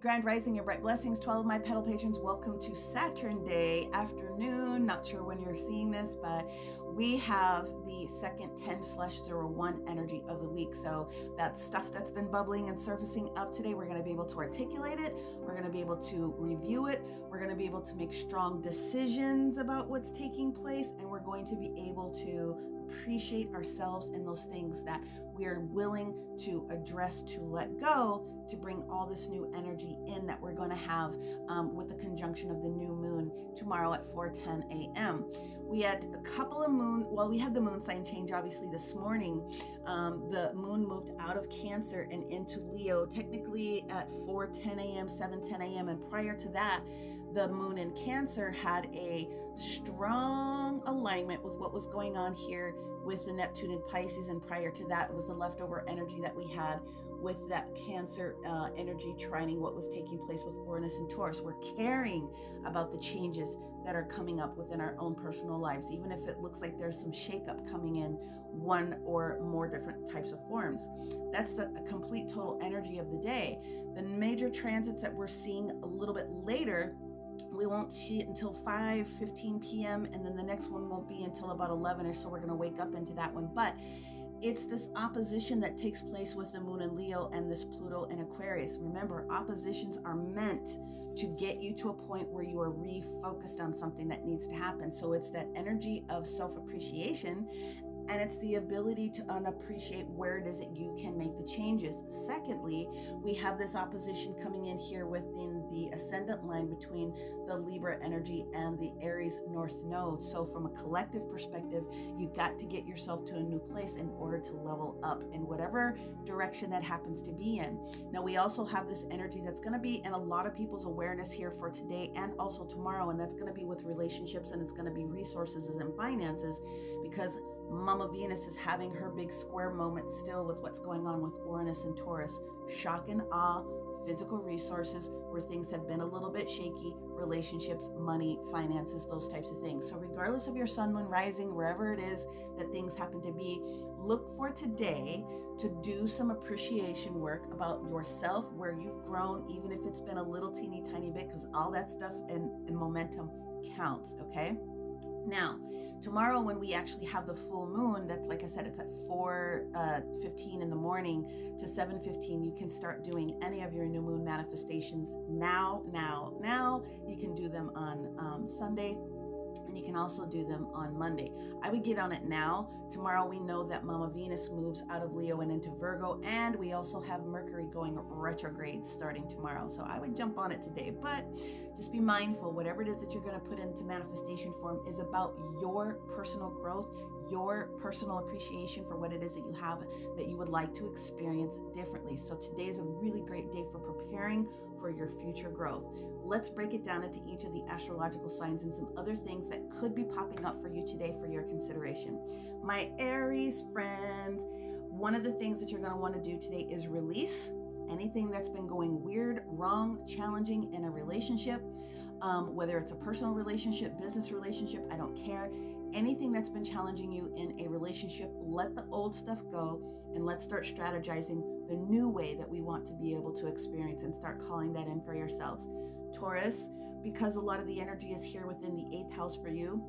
Grand Rising, your bright blessings to all of my petal patrons. Welcome to Saturn Day afternoon. Not sure when you're seeing this, but we have the second 10/01 energy of the week. So that stuff that's been bubbling and surfacing up today, we're going to be able to articulate it. We're going to be able to review it. We're going to be able to make strong decisions about what's taking place. And we're going to be able to appreciate ourselves and those things that we are willing to address, to let go, to bring all this new energy in that we're going to have with the conjunction of the new moon tomorrow at 4:10 a.m. We had a couple of we had the moon sign change obviously this morning. The moon moved out of Cancer and into Leo, technically at 4:10 a.m., 7:10 a.m. And prior to that, the moon in Cancer had a strong alignment with what was going on here with the Neptune in Pisces. And prior to that, it was the leftover energy that we had with that Cancer energy trining what was taking place with Uranus and Taurus. We're caring about the changes that are coming up within our own personal lives, even if it looks like there's some shakeup coming in one or more different types of forms. That's the complete total energy of the day. The major transits that we're seeing a little bit later, we won't see it until 5:15 p.m. and then the next one won't be until about 11 or so. We're going to wake up into that one. But it's this opposition that takes place with the moon in Leo and this Pluto in Aquarius. Remember, oppositions are meant to get you to a point where you are refocused on something that needs to happen. So it's that energy of self-appreciation, and it's the ability to unappreciate where it is that you can make the changes. Secondly, we have this opposition coming in here within the ascendant line between the Libra energy and the Aries North Node. So from a collective perspective, you got to get yourself to a new place in order to level up in whatever direction that happens to be in. Now, we also have this energy that's going to be in a lot of people's awareness here for today and also tomorrow, and that's going to be with relationships, and it's going to be resources and finances, because Mama Venus is having her big square moment still with what's going on with Uranus and Taurus. Shock and awe, physical resources where things have been a little bit shaky, relationships, money, finances, those types of things. So regardless of your sun, moon, rising, wherever it is that things happen to be, look for today to do some appreciation work about yourself, where you've grown, even if it's been a little teeny tiny bit, because all that stuff and momentum counts, okay? Now, tomorrow when we actually have the full moon, that's, like I said, it's at 4:15 in the morning to 7:15. You can start doing any of your new moon manifestations now. You can do them on Sunday, and you can also do them on Monday. I would get on it now. Tomorrow we know that Mama Venus moves out of Leo and into Virgo, and we also have Mercury going retrograde starting tomorrow. So I would jump on it today, but just be mindful, whatever it is that you're going to put into manifestation form is about your personal growth, your personal appreciation for what it is that you have that you would like to experience differently. So today is a really great day for preparing for your future growth. Let's break it down into each of the astrological signs and some other things that could be popping up for you today for your consideration. My Aries friends, one of the things that you're going to want to do today is release anything that's been going weird, wrong, challenging in a relationship, whether it's a personal relationship, business relationship, I don't care. Anything that's been challenging you in a relationship, let the old stuff go and let's start strategizing the new way that we want to be able to experience and start calling that in for yourselves. Taurus, because a lot of the energy is here within the 8th house for you,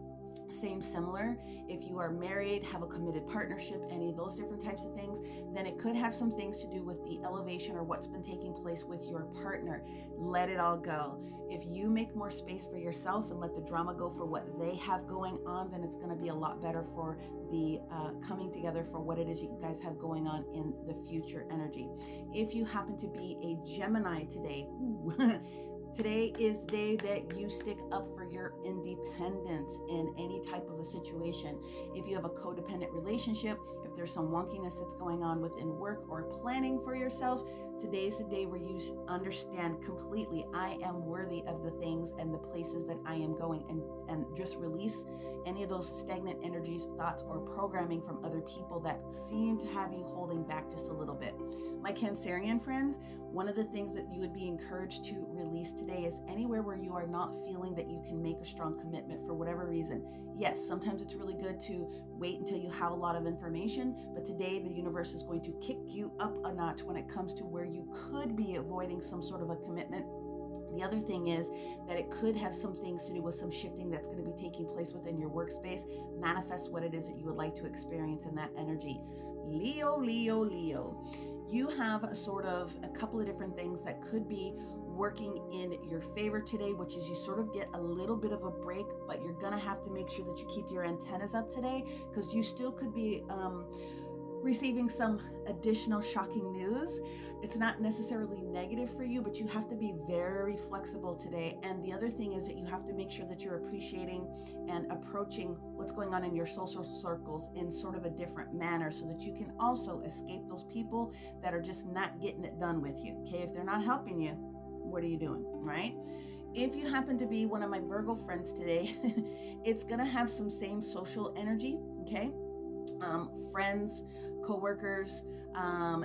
similar. If you are married, have a committed partnership, any of those different types of things, then it could have some things to do with the elevation or what's been taking place with your partner. Let it all go. If you make more space for yourself and let the drama go for what they have going on, then it's going to be a lot better for the coming together for what it is you guys have going on in the future energy. If you happen to be a Gemini today, today is the day that you stick up for your independence in any type of a situation. If you have a codependent relationship, if there's some wonkiness that's going on within work or planning for yourself, today's the day where you understand completely, I am worthy of the things and the places that I am going, and just release any of those stagnant energies, thoughts, or programming from other people that seem to have you holding back just a little bit. My Cancerian friends, one of the things that you would be encouraged to release today is anywhere where you are not feeling that you can make a strong commitment for whatever reason. Yes, sometimes it's really good to wait until you have a lot of information. But today the universe is going to kick you up a notch when it comes to where you could be avoiding some sort of a commitment. The other thing is that it could have some things to do with some shifting that's going to be taking place within your workspace. Manifest what it is that you would like to experience in that energy. Leo, Leo, Leo. You have a couple of different things that could be working in your favor today, which is you sort of get a little bit of a break, but you're going to have to make sure that you keep your antennas up today, because you still could be receiving some additional shocking news. It's not necessarily negative for you, but you have to be very flexible today. And the other thing is that you have to make sure that you're appreciating and approaching what's going on in your social circles in sort of a different manner, so that you can also escape those people that are just not getting it done with you. Okay, if they're not helping you, what are you doing, right? If you happen to be one of my Virgo friends today, it's gonna have some same social energy, okay? Friends, co-workers,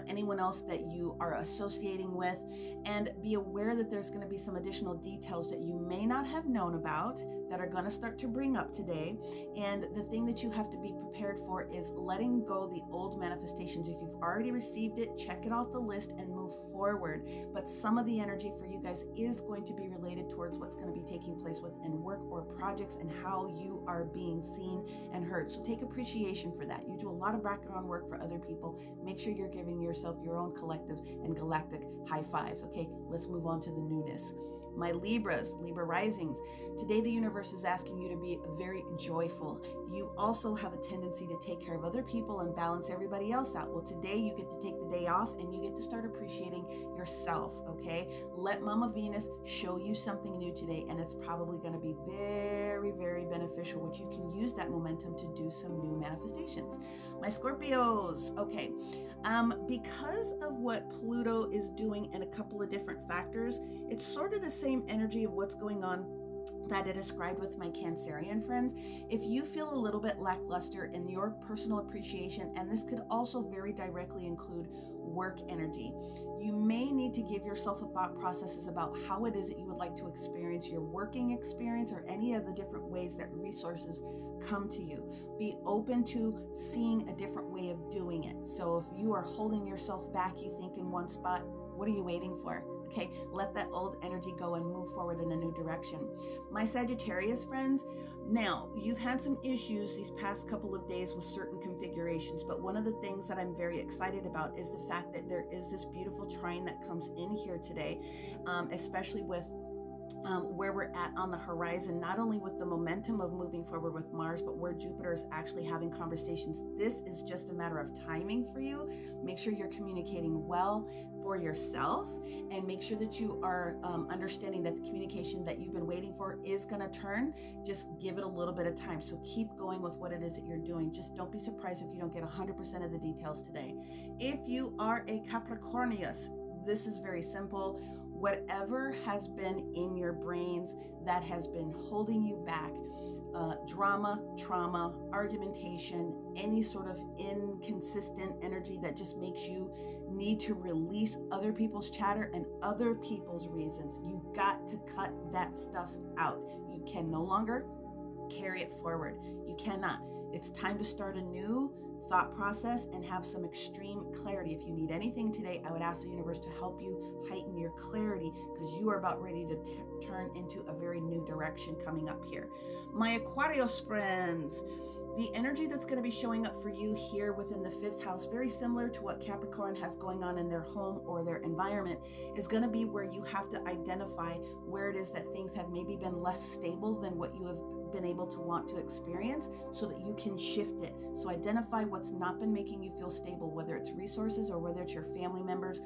anyone else that you are associating with, and be aware that there's going to be some additional details that you may not have known about that are going to start to bring up today. And the thing that you have to be prepared for is letting go the old manifestations. If you've already received it, check it off the list and move forward. But some of the energy for you guys is going to be related towards what's going to be taking place within work or projects and how you are being seen and heard. So take appreciation for that. You do a lot of background work for other people. Make sure you're giving yourself your own collective and galactic high fives. Okay, let's move on to the newness. My Libras, Libra risings. Today the universe is asking you to be very joyful. You also have a tendency to take care of other people and balance everybody else out. Well, today you get to take the day off and you get to start appreciating yourself, okay? Let Mama Venus show you something new today, and it's probably going to be very, very beneficial, which you can use that momentum to do some new manifestations. My Scorpios, okay. Because of what Pluto is doing and a couple of different factors, it's sort of the same energy of what's going on that I described with my Cancerian friends. If you feel a little bit lackluster in your personal appreciation, and this could also very directly include work energy, you may need to give yourself a thought processes about how it is that you would like to experience your working experience, or any of the different ways that resources come to you. Be open to seeing a different way of doing it. So if you are holding yourself back, you think in one spot, what are you waiting for? Okay, let that old energy go and move forward in a new direction. My Sagittarius friends, now you've had some issues these past couple of days with certain configurations, but one of the things that I'm very excited about is the fact that there is this beautiful trine that comes in here today, especially with where we're at on the horizon, not only with the momentum of moving forward with Mars, but where Jupiter is actually having conversations. This is just a matter of timing for you. Make sure you're communicating well for yourself, and make sure that you are understanding that the communication that you've been waiting for is going to turn. Just give it a little bit of time. So keep going with what it is that you're doing. Just don't be surprised if you don't get 100% of the details today. If you are a Capricornius, this is very simple. Whatever has been in your brains that has been holding you back, drama, trauma, argumentation, any sort of inconsistent energy that just makes you need to release other people's chatter and other people's reasons. You've got to cut that stuff out. You can no longer carry it forward. You cannot. It's time to start a new thought process and have some extreme clarity. If you need anything today, I would ask the universe to help you heighten your clarity, because you are about ready to turn into a very new direction coming up here. My Aquarius friends, the energy that's going to be showing up for you here within the 5th house, very similar to what Capricorn has going on in their home or their environment, is going to be where you have to identify where it is that things have maybe been less stable than what you have been able to want to experience, so that you can shift it. So identify what's not been making you feel stable, whether it's resources or whether it's your family members,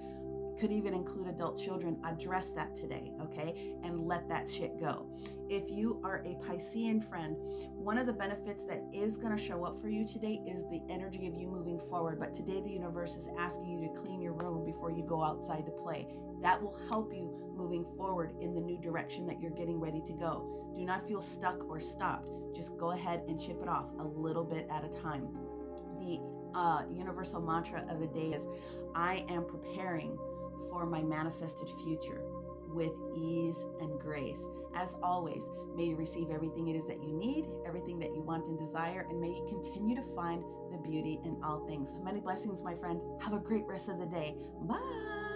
could even include adult children. Address that today, okay? And let that shit go. If you are a Piscean friend, one of the benefits that is going to show up for you today is the energy of you moving forward. But today the universe is asking you to clean your room before you go outside to play. That will help you moving forward in the new direction that you're getting ready to go. Do not feel stuck or stopped. Just go ahead and chip it off a little bit at a time. The universal mantra of the day is, I am preparing for my manifested future. with ease and grace. As always, may you receive everything it is that you need, everything that you want and desire, and may you continue to find the beauty in all things. Many blessings, my friend. Have a great rest of the day. Bye.